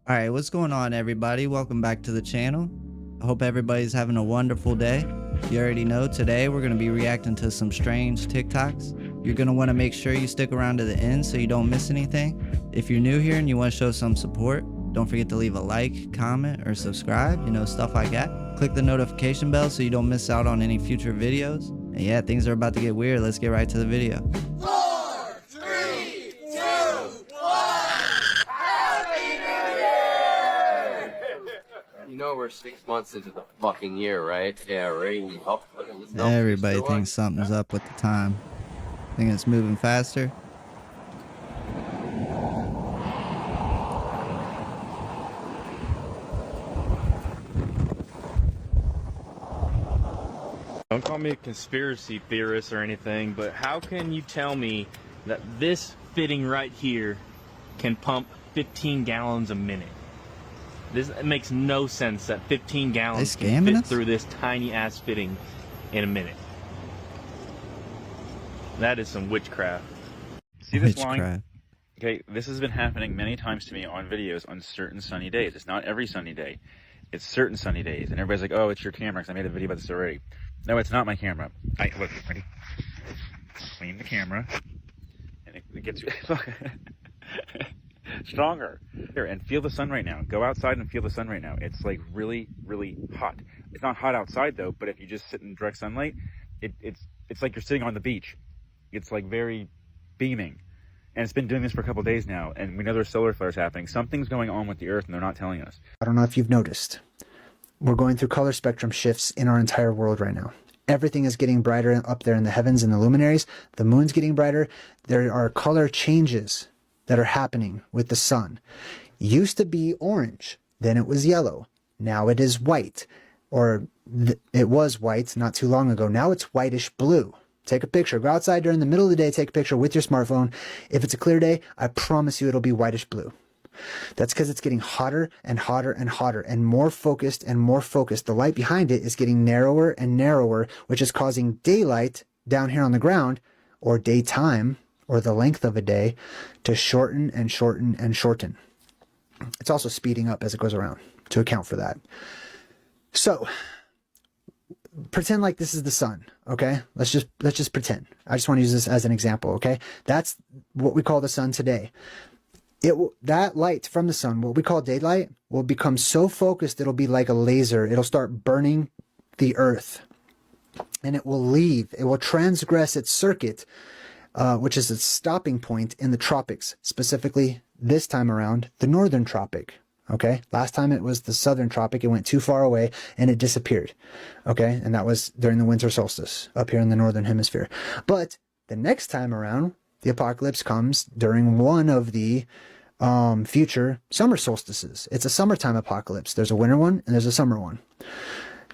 Alright, what's going on everybody? Welcome back to the channel. I hope everybody's having a wonderful day. You already know today we're going to be reacting to some strange TikToks. You're going to want to make sure you stick around to the end so you don't miss anything. If you're new here and you want to show some support, don't forget to leave a like, comment, or subscribe, stuff like that. Click the notification bell so you don't miss out on any future videos. And yeah, things are about to get weird. Let's get right to the video. 4, 3, 2, 1. Happy New Year! You know we're 6 months into the fucking year, right? Yeah, right. Everybody thinks something's up with the time. Think it's moving faster. Don't call me a conspiracy theorist or anything, but how can you tell me that this fitting right here can pump 15 gallons a minute? It makes no sense that 15 gallons can fit through this tiny ass fitting in a minute. That is some witchcraft. See this line? Okay, this has been happening many times to me on videos on certain sunny days. It's not every sunny day. It's certain sunny days. And everybody's like, oh, it's your camera because I made a video about this already. No, it's not my camera. Look, ready? Clean the camera. And it gets stronger. Here, and feel the sun right now. Go outside and feel the sun right now. It's like really, really hot. It's not hot outside though, but if you just sit in direct sunlight, it's like you're sitting on the beach. It's like very beaming. And it's been doing this for a couple of days now, and we know there's solar flares happening. Something's going on with the Earth, and they're not telling us. I don't know if you've noticed. We're going through color spectrum shifts in our entire world right now. Everything is getting brighter up there in the heavens and the luminaries. The moon's getting brighter. There are color changes that are happening with the sun. Used to be orange, then it was yellow. Now it is white, it was white not too long ago. Now it's whitish blue. Take a picture. Go outside during the middle of the day, take a picture with your smartphone. If it's a clear day, I promise you it'll be whitish blue. That's because it's getting hotter and hotter and hotter and more focused and more focused. The light behind it is getting narrower and narrower, which is causing daylight down here on the ground, or daytime, or the length of a day, to shorten and shorten and shorten. It's also speeding up as it goes around to account for that. So pretend like this is the sun, okay? Let's just pretend. I just want to use this as an example, okay? That's what we call the sun today. That light from the sun, what we call daylight, will become so focused it'll be like a laser. It'll start burning the earth, and it will transgress its circuit, which is its stopping point in the tropics, specifically this time around the northern tropic. Okay, last time it was the southern tropic. It went too far away and it disappeared. Okay, and that was during the winter solstice up here in the northern hemisphere. But the next time around, the apocalypse comes during one of the future summer solstices. It's a summertime apocalypse. There's a winter one and there's a summer one.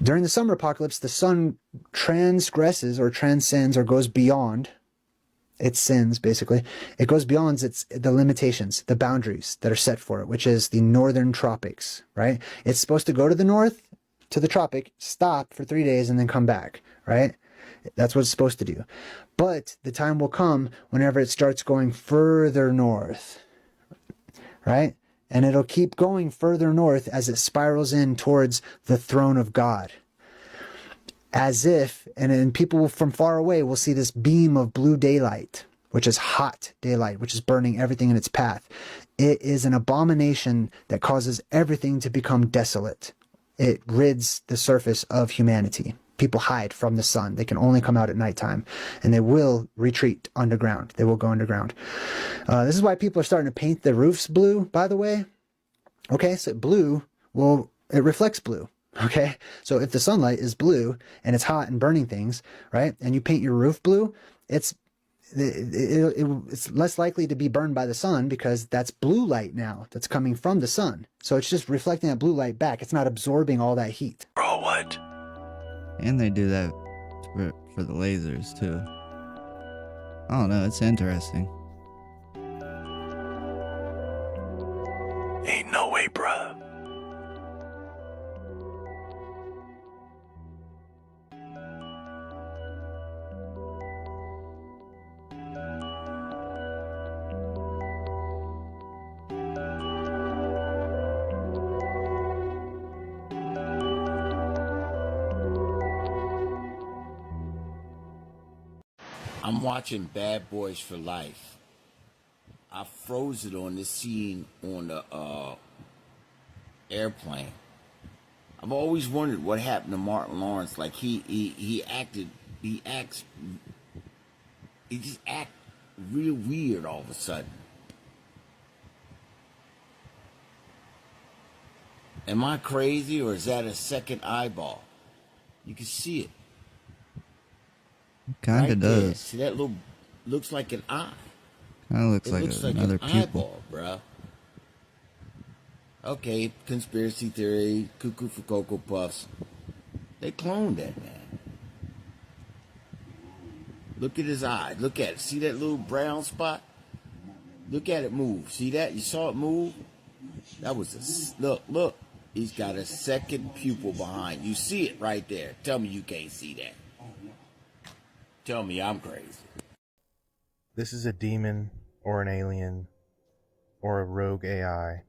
During the summer apocalypse, the sun transgresses or transcends or goes beyond its sins, basically. It goes beyond the limitations, the boundaries that are set for it, which is the northern tropics, right? It's supposed to go to the north, to the tropic, stop for 3 days, and then come back, right? That's what it's supposed to do. But the time will come whenever it starts going further north, right? And it'll keep going further north as it spirals in towards the throne of God. As if, and people from far away will see this beam of blue daylight, which is hot daylight, which is burning everything in its path. It is an abomination that causes everything to become desolate. It rids the surface of humanity. People hide from the sun. They can only come out at nighttime, and they will retreat underground. They will go underground. This is why people are starting to paint the roofs blue, by the way. Okay, so blue, well, it reflects blue. Okay, so if the sunlight is blue and it's hot and burning things, right, and you paint your roof blue, it's less likely to be burned by the sun because that's blue light now that's coming from the sun. So it's just reflecting that blue light back. It's not absorbing all that heat. Bro, what? And they do that for the lasers too. I don't know, it's interesting. Ain't no way, bruh. I'm watching Bad Boys for Life. I froze it on this scene on the airplane. I've always wondered what happened to Martin Lawrence. Like he just act real weird all of a sudden. Am I crazy, or is that a second eyeball? You can see it. Kind of right there. does. See that little, looks like an eye. Kind of looks It like looks like another an pupil. eyeball, bruh. Okay, conspiracy theory, cuckoo for Cocoa Puffs. They cloned that man. Look at his eye. Look at it. See that little brown spot? Look at it move. See that? You saw it move? That was a... Look. He's got a second pupil behind. You see it right there. Tell me you can't see that. Tell me I'm crazy. This is a demon or an alien or a rogue AI.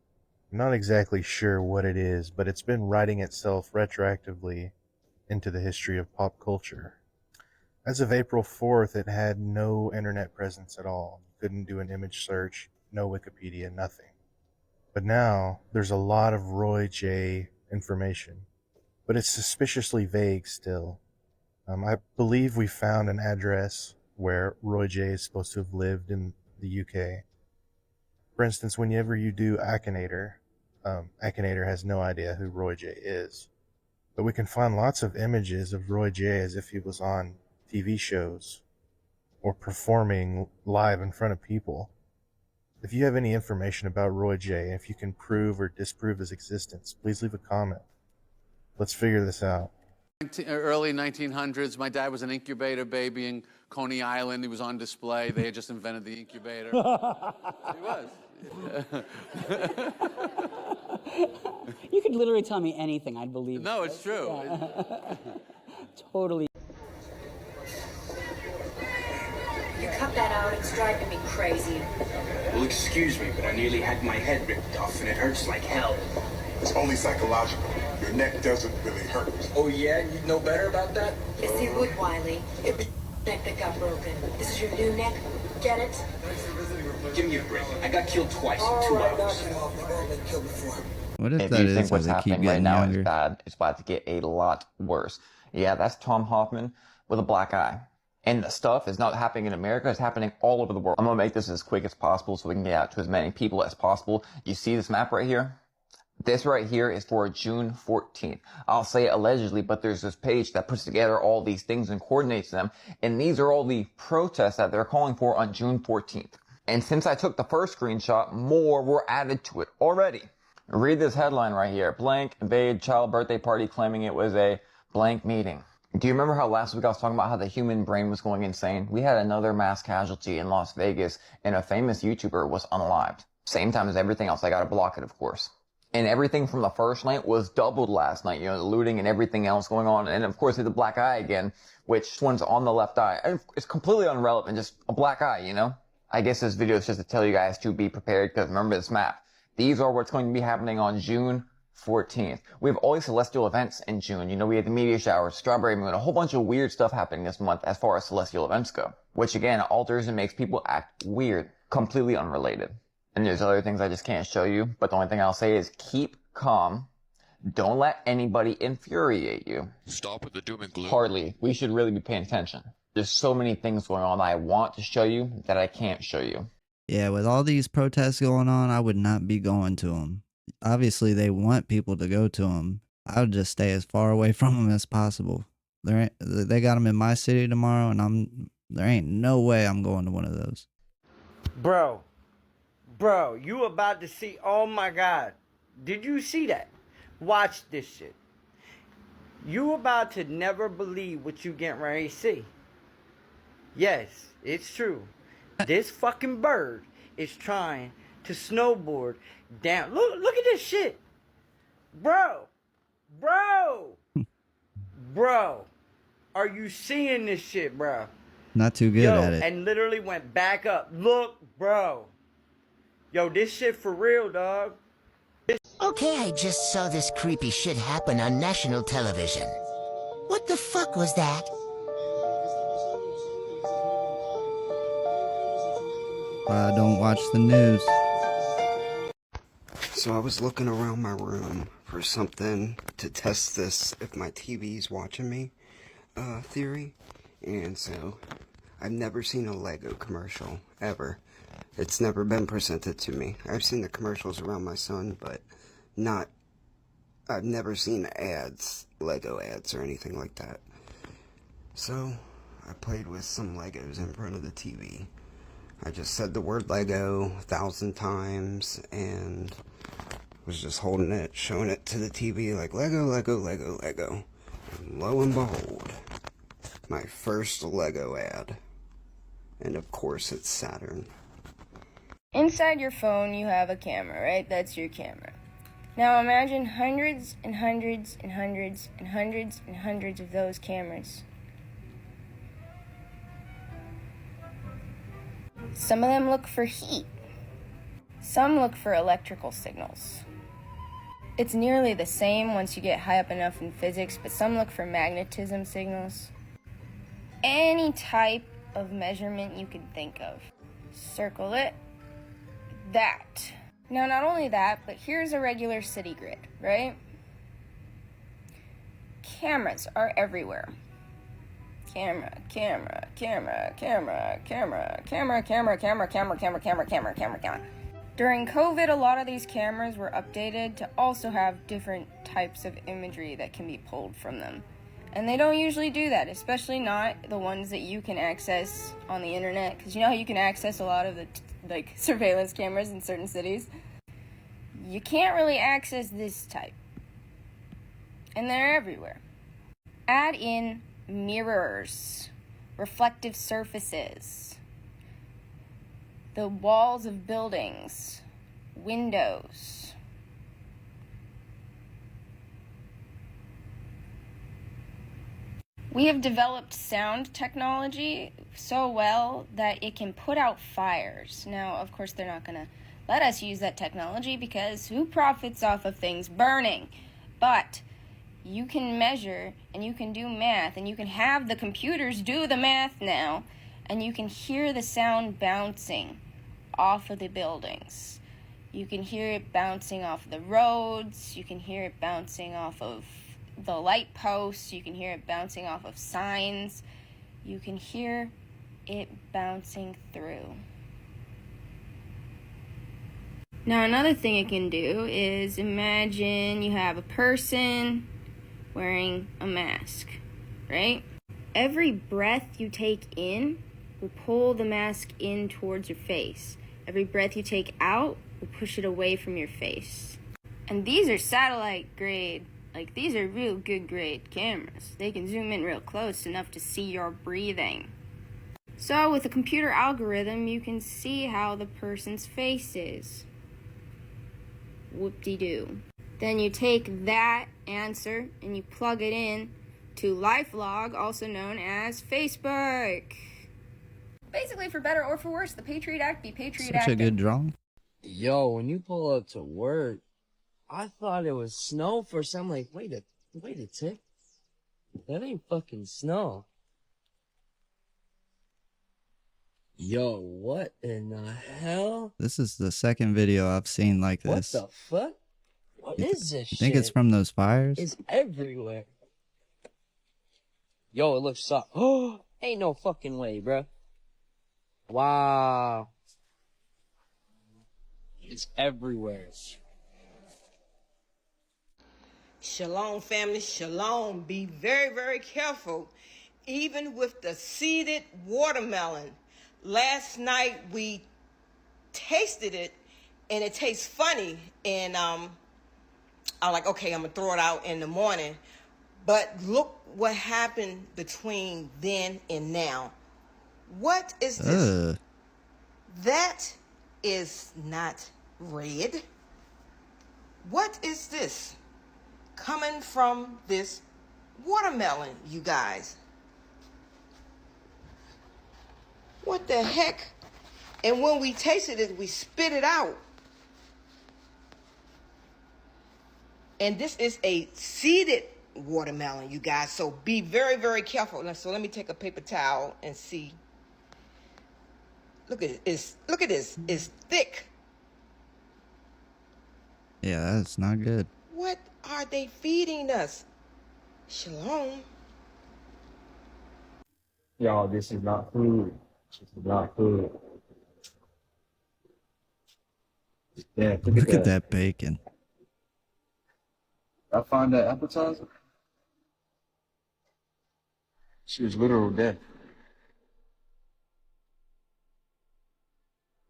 I'm not exactly sure what it is, but it's been writing itself retroactively into the history of pop culture. As of April 4th, it had no internet presence at all. You couldn't do an image search, no Wikipedia, nothing. But now, there's a lot of Roy J. information, but it's suspiciously vague still. I believe we found an address where Roy J. is supposed to have lived in the UK. For instance, whenever you do Akinator, Akinator has no idea who Roy J. is. But we can find lots of images of Roy J. as if he was on TV shows or performing live in front of people. If you have any information about Roy J., if you can prove or disprove his existence, please leave a comment. Let's figure this out. Early 1900s, my dad was an incubator baby in Coney Island. He was on display. They had just invented the incubator. He was. You could literally tell me anything, I'd believe it. No, it's true. Yeah. Totally. You cut that out, it's driving me crazy. Well, excuse me, but I nearly had my head ripped off, and it hurts like hell. It's only psychological. Your neck doesn't really hurt. Oh, yeah? You know better about that? Yes, he would, Wiley. It was neck that got broken. This is your new neck. Get it? Give me a break. I got killed twice in 2 hours. What if If that you is think what's they keep happening right getting now younger? is bad, it's about to get a lot worse. Yeah, that's Tom Hoffman with a black eye. And the stuff is not happening in America, it's happening all over the world. I'm gonna make this as quick as possible so we can get out to as many people as possible. You see this map right here? This right here is for June 14th. I'll say allegedly, but there's this page that puts together all these things and coordinates them. And these are all the protests that they're calling for on June 14th. And since I took the first screenshot, more were added to it already. Read this headline right here. Blank invade child birthday party claiming it was a blank meeting. Do you remember how last week I was talking about how the human brain was going insane? We had another mass casualty in Las Vegas and a famous YouTuber was unalived. Same time as everything else. I gotta block it, of course. And everything from the first night was doubled last night. You know, the looting and everything else going on. And of course, the black eye again, which one's on the left eye. And it's completely irrelevant, just a black eye, you know? I guess this video is just to tell you guys to be prepared because remember this map. These are what's going to be happening on June 14th. We have all these celestial events in June. You know, we had the meteor shower, strawberry moon, a whole bunch of weird stuff happening this month as far as celestial events go. Which again, alters and makes people act weird. Completely unrelated. And there's other things I just can't show you, but the only thing I'll say is keep calm. Don't let anybody infuriate you. Stop with the doom and gloom. Hardly. We should really be paying attention. There's so many things going on that I want to show you that I can't show you. Yeah, with all these protests going on, I would not be going to them. Obviously, they want people to go to them. I would just stay as far away from them as possible. They got them in my city tomorrow, and there ain't no way I'm going to one of those. Bro, you about to see, oh my God. Did you see that? Watch this shit. You about to never believe what you getting ready to see. Yes, it's true. This fucking bird is trying to snowboard down. Look at this shit. Bro. Are you seeing this shit, bro? Not too good at it. And literally went back up. Look, bro. Yo, this shit for real, dog. Okay, I just saw this creepy shit happen on national television. What the fuck was that? why I don't watch the news. So I was looking around my room for something to test this if my TV's watching me theory. And so I've never seen a Lego commercial, ever. It's never been presented to me. I've seen the commercials around my son, but I've never seen ads, Lego ads or anything like that. So I played with some Legos in front of the TV. I just said the word Lego 1,000 times and was just holding it, showing it to the TV like Lego, Lego, Lego, Lego. And lo and behold, my first Lego ad. And of course it's Saturn. Inside your phone you have a camera, right? That's your camera. Now imagine hundreds and hundreds and hundreds and hundreds and hundreds of those cameras. Some of them look for heat. Some look for electrical signals. It's nearly the same once you get high up enough in physics, but some look for magnetism signals. Any type of measurement you can think of. Circle it. That. Now, not only that, but here's a regular city grid, right? Cameras are everywhere. Camera, camera, camera, camera, camera, camera, camera, camera, camera, camera, camera, camera, camera, camera. During COVID, a lot of these cameras were updated to also have different types of imagery that can be pulled from them. And they don't usually do that, especially not the ones that you can access on the internet, because you know how you can access a lot of the surveillance cameras in certain cities? You can't really access this type. And they're everywhere. Add in mirrors, reflective surfaces, the walls of buildings, windows. We have developed sound technology so well that it can put out fires. Now, of course, they're not going to let us use that technology because who profits off of things burning? But you can measure and you can do math and you can have the computers do the math now and you can hear the sound bouncing off of the buildings. You can hear it bouncing off the roads. You can hear it bouncing off of the light posts. You can hear it bouncing off of signs. You can hear it bouncing through. Now, another thing it can do is imagine you have a person wearing a mask, right? Every breath you take in will pull the mask in towards your face. Every breath you take out will push it away from your face. And these are satellite grade, these are real good grade cameras. They can zoom in real close enough to see your breathing. So with a computer algorithm, you can see how the person's face is. Whoop-de-doo. Then you take that answer and you plug it in to LifeLog, also known as Facebook. Basically, for better or for worse, the Patriot Act be Patriot Act. Such a good drawing. Yo, when you pull up to work, I thought it was snow for some. Like, wait a tick. That ain't fucking snow. Yo, what in the hell? This is the second video I've seen like this. What the fuck? What is this shit? I think it's from those fires. It's everywhere. Yo, it looks soft. Oh, ain't no fucking way, bro. Wow. It's everywhere. Shalom, family. Shalom. Be very, very careful. Even with the seeded watermelon. Last night we tasted it and it tastes funny. And I'm like, okay, I'm going to throw it out in the morning. But look what happened between then and now. What is this? That is not red. What is this coming from this watermelon, you guys? What the heck? And when we tasted it, we spit it out. And this is a seeded watermelon, you guys. So be very, very careful. So let me take a paper towel and see. Look at this. Look at this. It's thick. Yeah, that's not good. What are they feeding us? Shalom. Y'all, this is not food. This is not food. Yeah, Look at that bacon. I find that appetizer. She was literal death.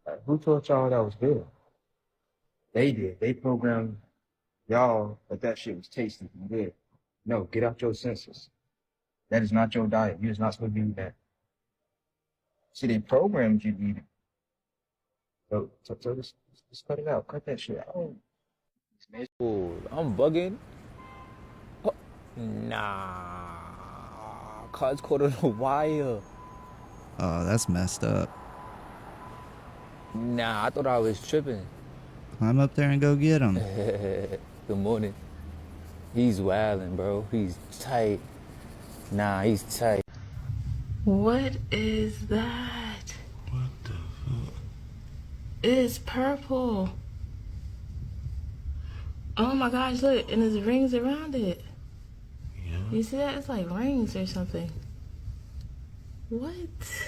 Like, who told y'all that was good? They did. They programmed y'all that shit was tasty and good. No, get out your senses. That is not your diet. You're not supposed to be eating that. See, they programmed you to eat it. So just cut it out. Cut that shit out. I'm bugging. Oh, nah. Car's caught on the wire. Oh, that's messed up. Nah, I thought I was tripping. Climb up there and go get him. Good morning. He's wildin', bro. He's tight. Nah, he's tight. What is that? What the fuck? It's purple. Oh my gosh, look, and there's rings around it. Yeah. You see that? It's like rings or something. What?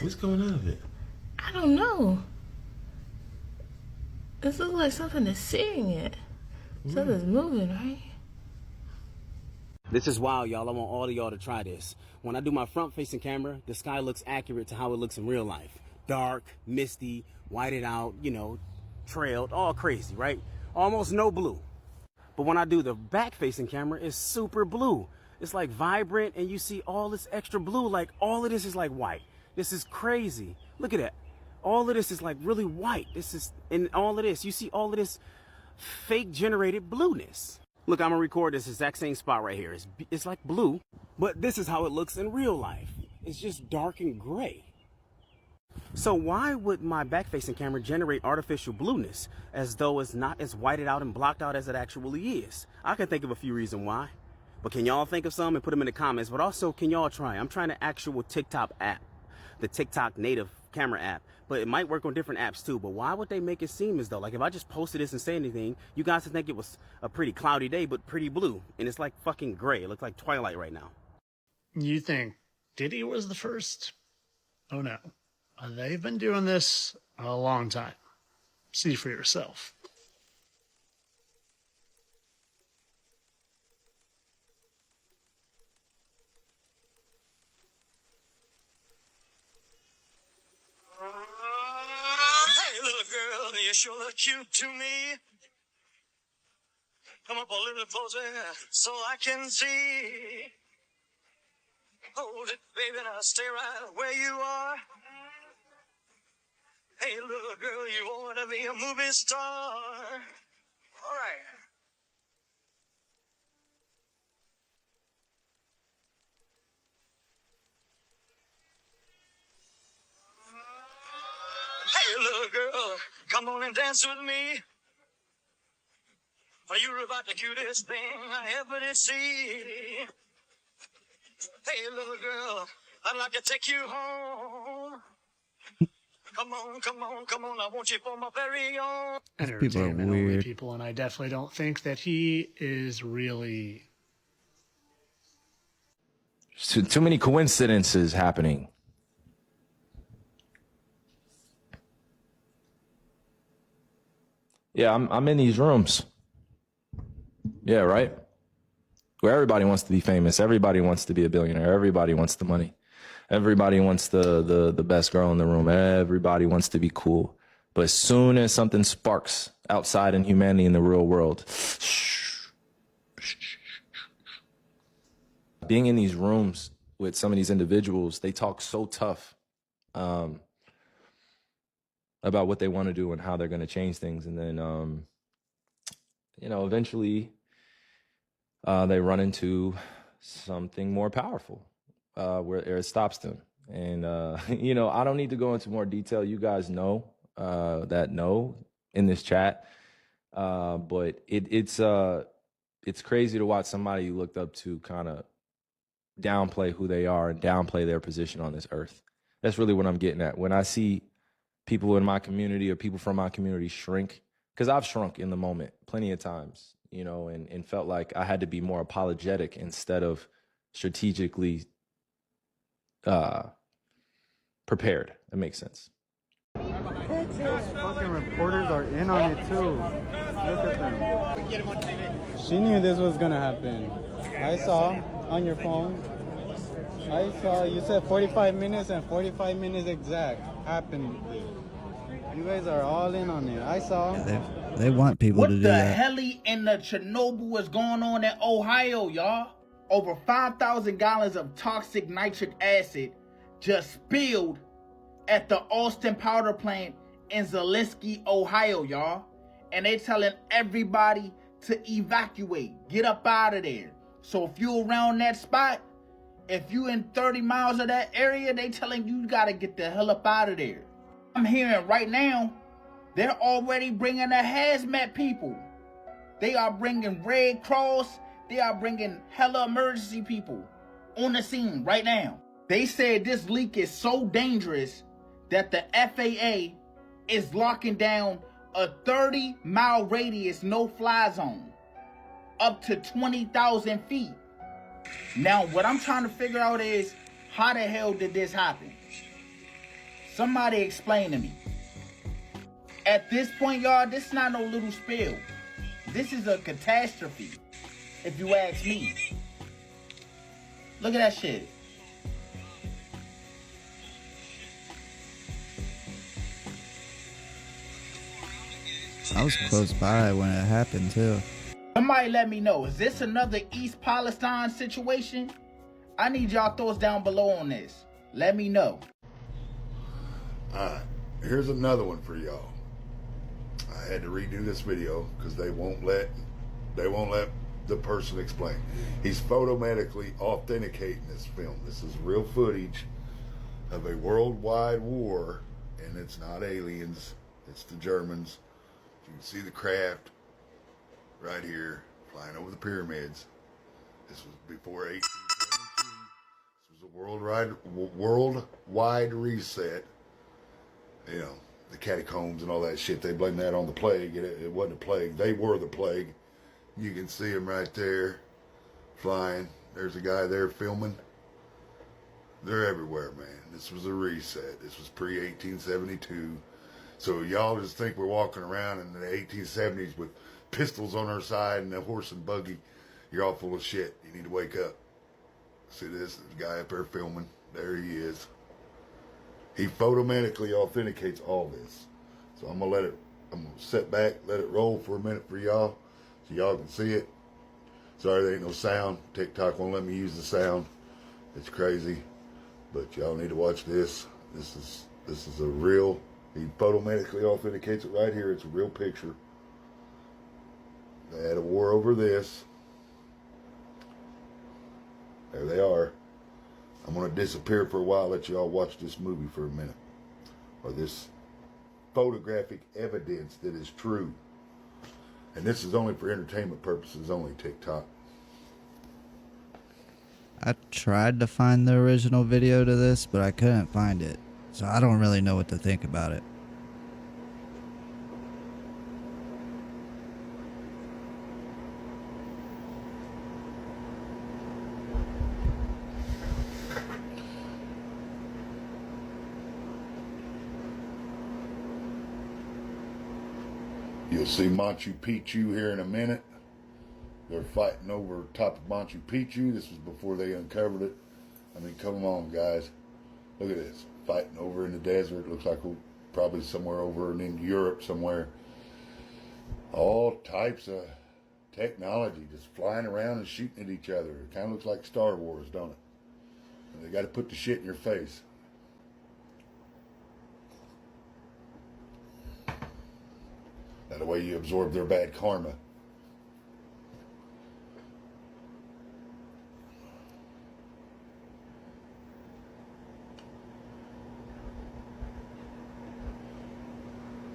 What's going on with it? I don't know. This looks like something is seeing it. Something's moving, right? This is wild, y'all. I want all of y'all to try this. When I do my front-facing camera, the sky looks accurate to how it looks in real life. Dark, misty, whited out, you know, trailed, all crazy, right? Almost no blue. But when I do the back-facing camera, it's super blue. It's like vibrant, and you see all this extra blue. Like, all of this is like white. This is crazy. Look at that. All of this is like really white. This is, and all of this, you see all of this fake-generated blueness. Look, I'm gonna record this exact same spot right here. It's like blue, but this is how it looks in real life. It's just dark and gray. So why would my back-facing camera generate artificial blueness as though it's not as whited out and blocked out as it actually is? I can think of a few reasons why, but can y'all think of some and put them in the comments? But also, can y'all try? I'm trying the actual TikTok app, the TikTok native camera app, but it might work on different apps too. But why would they make it seem as though, like, if I just posted this and say anything, you guys would think it was a pretty cloudy day, but pretty blue, and it's like fucking gray. It looks like twilight right now. You think Diddy was the first? Oh no. They've been doing this a long time. See for yourself. Hey, little girl, you sure look cute to me. Come up a little closer so I can see. Hold it, baby, now stay right where you are. Hey, little girl, you want to be a movie star. All right. Hey, little girl, come on and dance with me. You're about the cutest thing I ever did see. Hey, little girl, I'd like to take you home. Come on, come on, come on, I want you for my very own. Entertainment only people, and I definitely don't think that he is really. Too many coincidences happening. Yeah, I'm in these rooms. Yeah, right? Where everybody wants to be famous. Everybody wants to be a billionaire. Everybody wants the money. Everybody wants the best girl in the room. Everybody wants to be cool. But as soon as something sparks outside in humanity in the real world, being in these rooms with some of these individuals, they talk so tough about what they want to do and how they're going to change things. And then, eventually they run into something more powerful where it stops them. And, I don't need to go into more detail. You guys know that know in this chat. But it's crazy to watch somebody you looked up to kind of downplay who they are and downplay their position on this earth. That's really what I'm getting at. When I see people in my community or people from my community shrink, because I've shrunk in the moment plenty of times, you know, and felt like I had to be more apologetic instead of strategically prepared. That makes sense. Fucking reporters are in on it too. Look at them. She knew this was gonna happen. I saw on your phone. I saw you said 45 minutes and 45 minutes exact happened. You guys are all in on it. I saw. They want people to do What the that. hell in the Chernobyl is going on in Ohio, y'all? Over 5,000 gallons of toxic nitric acid just spilled at the Austin powder plant in Zaleski, Ohio, y'all. And they telling everybody to evacuate, get up out of there. So if you around that spot, if you in 30 miles of that area, they telling you gotta get the hell up out of there. I'm hearing right now, they're already bringing the hazmat people. They are bringing Red Cross. They are bringing hella emergency people on the scene right now. They said this leak is so dangerous that the FAA is locking down a 30-mile radius no-fly zone up to 20,000 feet. Now, what I'm trying to figure out is, how the hell did this happen? Somebody explain to me. At this point, y'all, this is not no little spill. This is a catastrophe, if you ask me. Look at that shit. I was close by when it happened too. Somebody let me know, is this another East Palestine situation? I need y'all thoughts down below on this. Let me know. Alright, here's another one for y'all. I had to redo this video because they won't let the person explain. He's photometrically authenticating this film. This is real footage of a worldwide war, and it's not aliens, it's the Germans. You can see the craft right here flying over the pyramids. This was before 1872. This was a worldwide reset. You know, the catacombs and all that shit, they blame that on the plague. It wasn't a plague. They were the plague. You can see them right there flying. There's a guy there filming. They're everywhere, man. This was a reset. This was pre-1872. So y'all just think we're walking around in the 1870s with pistols on our side and a horse and buggy. You're all full of shit. You need to wake up. See this guy up there filming. There he is. He photometrically authenticates all this. So I'm gonna sit back, let it roll for a minute for y'all, so y'all can see it. Sorry there ain't no sound. TikTok won't let me use the sound. It's crazy. But y'all need to watch this. This is a real, he photometrically authenticates it right here. It's a real picture. They had a war over this. There they are. I'm going to disappear for a while, let y'all watch this movie for a minute. Or this photographic evidence that is true. And this is only for entertainment purposes only, TikTok. I tried to find the original video to this, but I couldn't find it. So I don't really know what to think about it. You'll see Machu Picchu here in a minute. They're fighting over top of Machu Picchu. This was before they uncovered it. I mean, come on, guys. Look at this. Fighting over in the desert. Looks like we're probably somewhere over in Europe somewhere. All types of technology just flying around and shooting at each other. It kind of looks like Star Wars, don't it? And they got to put the shit in your face. That way you absorb their bad karma.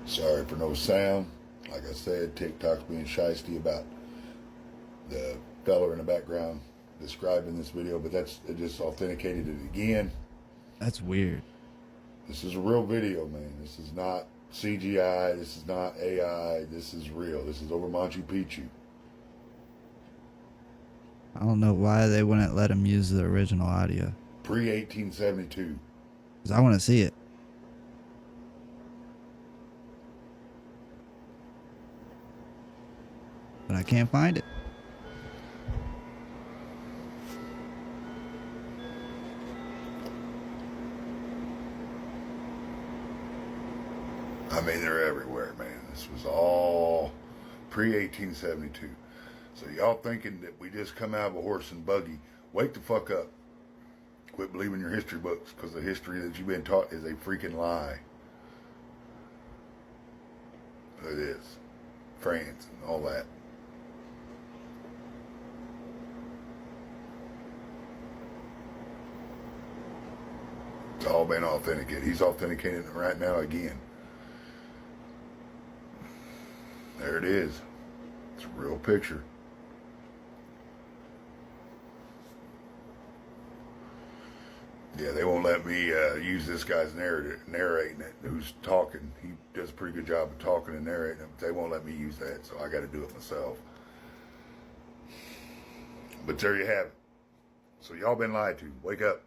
Sorry for no sound. Like I said, TikTok's being shiesty about the fella in the background describing this video, but it just authenticated it again. That's weird. This is a real video, man. This is not CGI. This is not AI. This is real. This is over Machu Picchu. I don't know why they wouldn't let him use the original audio. Pre-1872. Because I want to see it. But I can't find it. I mean, they're everywhere, man. This was all pre-1872. So y'all thinking that we just come out of a horse and buggy, wake the fuck up. Quit believing your history books, because the history that you've been taught is a freaking lie. It is. France and all that. It's all been authenticated. He's authenticating it right now again. There it is. It's a real picture. Yeah, they won't let me use this guy's narrating it, who's talking. He does a pretty good job of talking and narrating it. They won't let me use that, so I got to do it myself. But there you have it. So y'all been lied to. Wake up.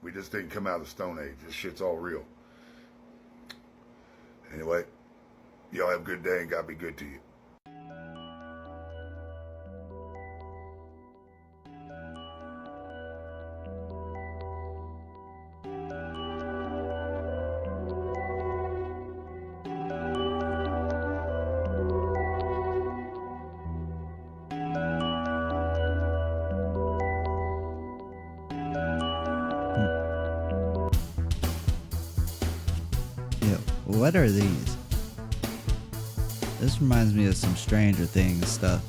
We just didn't come out of the Stone Age. This shit's all real. Anyway, y'all have a good day and God be good to you. What are these? This reminds me of some Stranger Things stuff.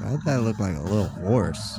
I thought it looked like a little horse.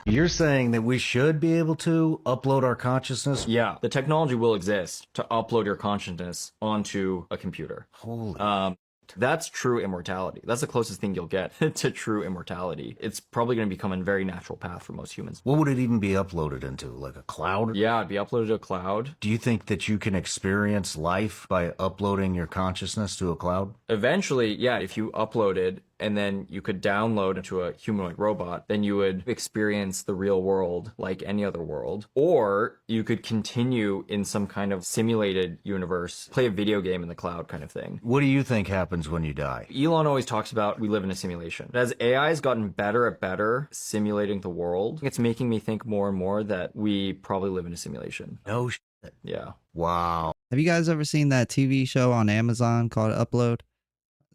You're saying that we should be able to upload our consciousness? Yeah, the technology will exist to upload your consciousness onto a computer. Holy. That's true immortality. That's the closest thing you'll get to true immortality. It's probably going to become a very natural path for most humans. What would it even be uploaded into? Like a cloud? Yeah, it'd be uploaded to a cloud. Do you think that you can experience life by uploading your consciousness to a cloud? Eventually, yeah, if you uploaded and then you could download into a humanoid robot, then you would experience the real world like any other world. Or you could continue in some kind of simulated universe, play a video game in the cloud kind of thing. What do you think happens when you die? Elon always talks about we live in a simulation. As AI has gotten better at simulating the world, it's making me think more and more that we probably live in a simulation. No shit. Yeah. Wow. Have you guys ever seen that TV show on Amazon called Upload?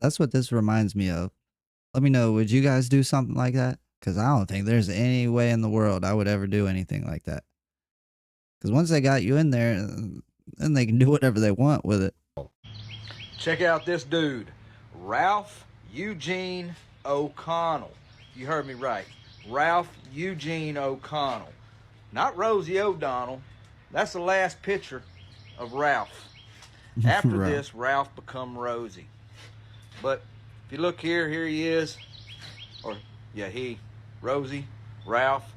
That's what this reminds me of. Let me know, would you guys do something like that? Because I don't think there's any way in the world I would ever do anything like that. Because once they got you in there, then they can do whatever they want with it. Check out this dude, Ralph Eugene O'Connell. You heard me right. Ralph Eugene O'Connell. Not Rosie O'Donnell. That's the last picture of Ralph. After Right. this, Ralph become Rosie. But if you look here, here he is. Or, yeah, Rosie, Ralph,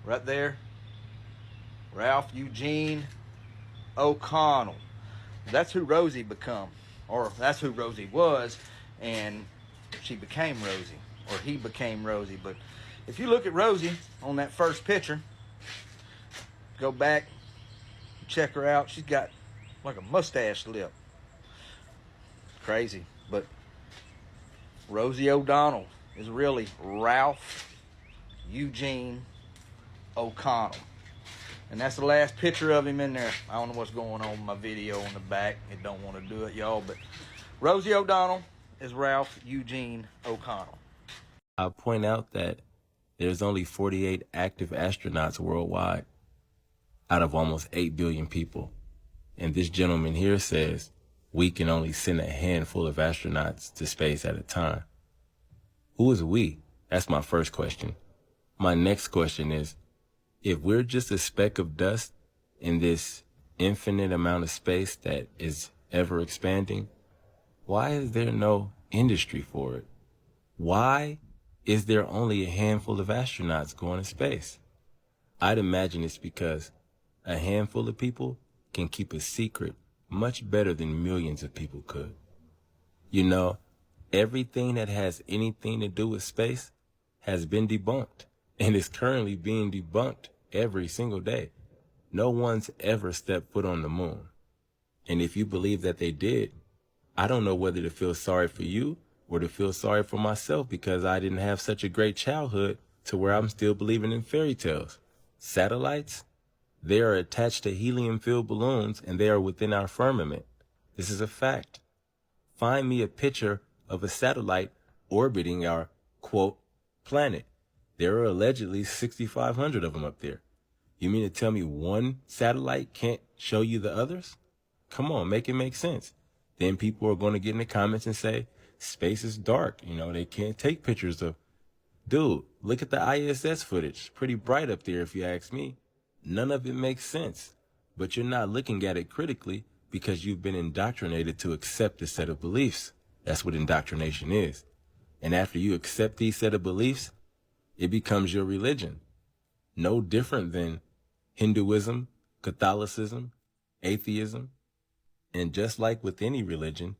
right there. Ralph Eugene O'Connell. That's who Rosie become. Or that's who Rosie was, and she became Rosie. Or he became Rosie. But if you look at Rosie on that first picture, go back, check her out. She's got like a mustache lip. Crazy. But Rosie O'Donnell is really Ralph Eugene O'Connell. And that's the last picture of him in there. I don't know what's going on with my video on the back. It don't want to do it, y'all. But Rosie O'Donnell is Ralph Eugene O'Connell. I point out that there's only 48 active astronauts worldwide out of almost 8 billion people. And this gentleman here says we can only send a handful of astronauts to space at a time. Who is we? That's my first question. My next question is, if we're just a speck of dust in this infinite amount of space that is ever expanding, why is there no industry for it? Why is there only a handful of astronauts going to space? I'd imagine it's because a handful of people can keep a secret much better than millions of people could. You know, everything that has anything to do with space has been debunked and is currently being debunked every single day. No one's ever stepped foot on the moon. And if you believe that they did, I don't know whether to feel sorry for you or to feel sorry for myself because I didn't have such a great childhood to where I'm still believing in fairy tales. Satellites? They are attached to helium-filled balloons and they are within our firmament. This is a fact. Find me a picture of a satellite orbiting our, quote, planet. There are allegedly 6,500 of them up there. You mean to tell me one satellite can't show you the others? Come on, make it make sense. Then people are going to get in the comments and say, space is dark. You know, they can't take pictures of. Dude, look at the ISS footage. Pretty bright up there if you ask me. None of it makes sense. But you're not looking at it critically because you've been indoctrinated to accept a set of beliefs. That's what indoctrination is. And after you accept these set of beliefs, it becomes your religion. No different than Hinduism, Catholicism, atheism. And just like with any religion,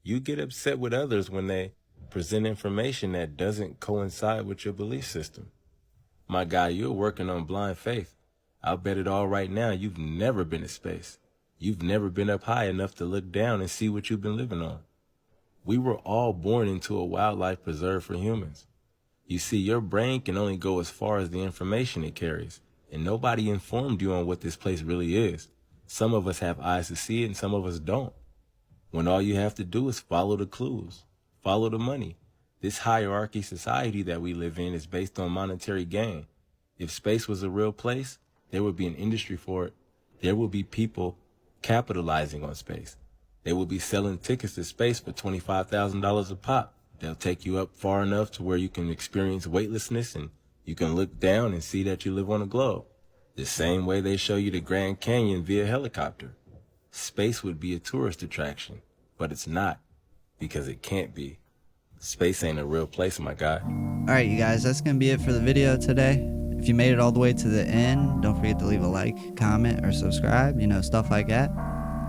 you get upset with others when they present information that doesn't coincide with your belief system. My guy, you're working on blind faith. I'll bet it all right now you've never been to space. You've never been up high enough to look down and see what you've been living on. We were all born into a wildlife preserve for humans. You see, your brain can only go as far as the information it carries, and nobody informed you on what this place really is. Some of us have eyes to see it and some of us don't. When all you have to do is follow the clues, follow the money. This hierarchy society that we live in is based on monetary gain. If space was a real place, there would be an industry for it. There would be people capitalizing on space. They would be selling tickets to space for $25,000 a pop. They'll take you up far enough to where you can experience weightlessness and you can look down and see that you live on a globe. The same way they show you the Grand Canyon via helicopter. Space would be a tourist attraction, but it's not because it can't be. Space ain't a real place, my guy. Alright, you guys, that's going to be it for the video today. If you made it all the way to the end, don't forget to leave a like, comment, or subscribe, you know, stuff like that.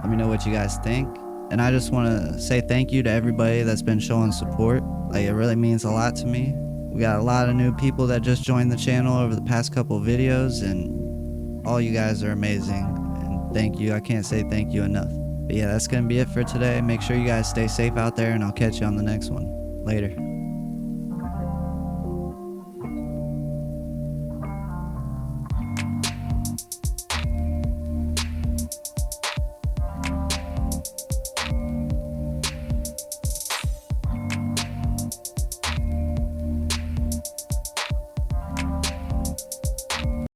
Let me know what you guys think. And I just want to say thank you to everybody that's been showing support. Like, it really means a lot to me. We got a lot of new people that just joined the channel over the past couple of videos, and all you guys are amazing. And thank you. I can't say thank you enough. But yeah, that's going to be it for today. Make sure you guys stay safe out there, and I'll catch you on the next one. Later.